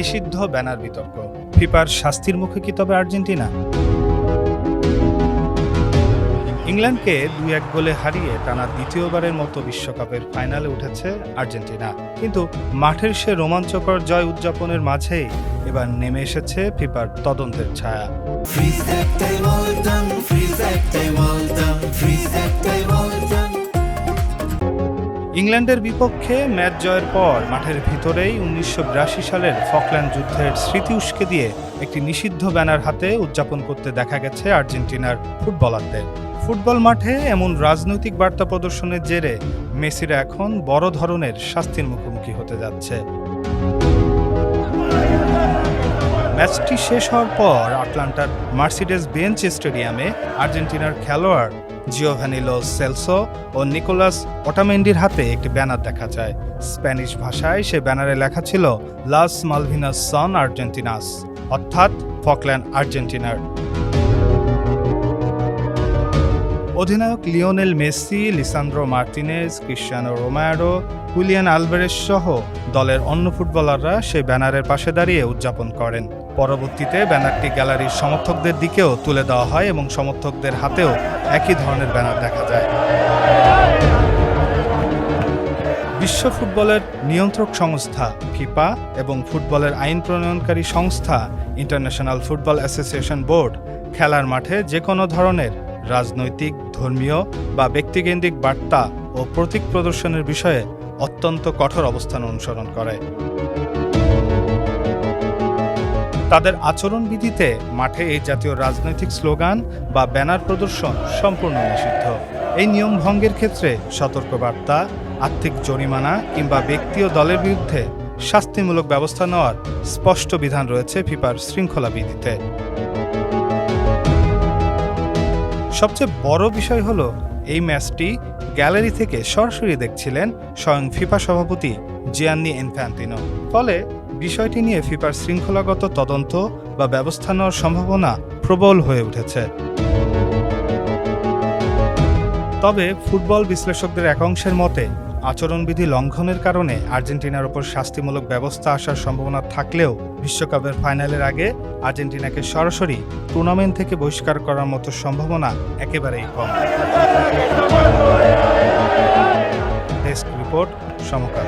নিষিদ্ধ ব্যানার বিতর্ক, ফিফার শাস্তির মুখে কি তবে আর্জেন্টিনা? ইংল্যান্ডকে ২-১ গোলে হারিয়ে টানা দ্বিতীয়বারের মতো বিশ্বকাপের ফাইনালে উঠেছে আর্জেন্টিনা, কিন্তু মাঠের সে রোমাঞ্চকর জয় উদযাপনের মাঝেই এবার নেমে এসেছে ফিফার তদন্তের ছায়া। ইংল্যান্ডের বিপক্ষে ম্যাচ জয়ের পর মাঠের ভিতরেই ১৯৮২ সালের ফকল্যান্ড যুদ্ধের স্মৃতি উস্কে দিয়ে একটি নিষিদ্ধ ব্যানার হাতে উদযাপন করতে দেখা গেছে আর্জেন্টিনার ফুটবলারদের। ফুটবল মাঠে এমন রাজনৈতিক বার্তা প্রদর্শনের জেরে মেসিরা এখন বড় ধরনের শাস্তির মুখোমুখি হতে যাচ্ছে। ম্যাচটি শেষ হওয়ার পর আটলান্টার মার্সিডেস বেঞ্চ স্টেডিয়ামে আর্জেন্টিনার খেলোয়াড় জিওভানি লো সেলসো ও নিকোলাস ওটামেন্ডির হাতে একটি ব্যানার দেখা যায়। স্প্যানিশ ভাষায় সে ব্যানারে লেখা ছিল লাস মালভিনাস সন আর্জেন্টিনাস, অর্থাৎ ফকল্যান্ড আর্জেন্টিনার। অধিনায়ক Lionel Messi, Lisandro Martinez, Cristiano Ronaldo, Julian Alvarez সহ দলের অন্য ফুটবলাররা সেই ব্যানারের পাশে দাঁড়িয়ে উদযাপন করেন। পরবর্তীতে ব্যানারটি গ্যালারির সমর্থকদের দিকেও তুলে দেওয়া হয় এবং সমর্থকদের হাতেও একই ধরনের ব্যানার দেখা যায়। বিশ্ব ফুটবলের নিয়ন্ত্রক সংস্থা ফিফা এবং ফুটবলের আইন প্রণয়নকারী সংস্থা ইন্টারন্যাশনাল ফুটবল অ্যাসোসিয়েশন বোর্ড খেলার মাঠে যে কোনো ধরনের রাজনৈতিক, ধর্মীয় বা ব্যক্তিকেন্দ্রিক বার্তা ও প্রতীক প্রদর্শনের বিষয়ে অত্যন্ত কঠোর অবস্থান অনুসরণ করে। তাদের আচরণবিধিতে মাঠে এই জাতীয় রাজনৈতিক স্লোগান বা ব্যানার প্রদর্শন সম্পূর্ণ নিষিদ্ধ। এই নিয়ম ভঙ্গের ক্ষেত্রে সতর্কবার্তা, আর্থিক জরিমানা কিংবা ব্যক্তি ও দলের বিরুদ্ধে শাস্তিমূলক ব্যবস্থা নেওয়ার স্পষ্ট বিধান রয়েছে ফিফার শৃঙ্খলা বিধিতে। সবচেয়ে বড় বিষয় হলো এই ম্যাচটি গ্যালারি থেকে সরাসরি দেখছিলেন স্বয়ং ফিফা সভাপতি জিয়ান্নি ইনফ্যান্তিনো। ফলে বিষয়টি নিয়ে ফিফার শৃঙ্খলাগত তদন্ত বা ব্যবস্থা নেওয়ার সম্ভাবনা প্রবল হয়ে উঠেছে। তবে ফুটবল বিশ্লেষকদের এক অংশের মতে আচরণবিধি লঙ্ঘনের কারণে আর্জেন্টিনার ওপর শাস্তিমূলক ব্যবস্থা আসার সম্ভাবনা থাকলেও বিশ্বকাপের ফাইনালের আগে আর্জেন্টিনাকে সরাসরি টুর্নামেন্ট থেকে বহিষ্কার করার মতো সম্ভাবনা একেবারেই কম। ডেস্ক রিপোর্ট, সমকাল।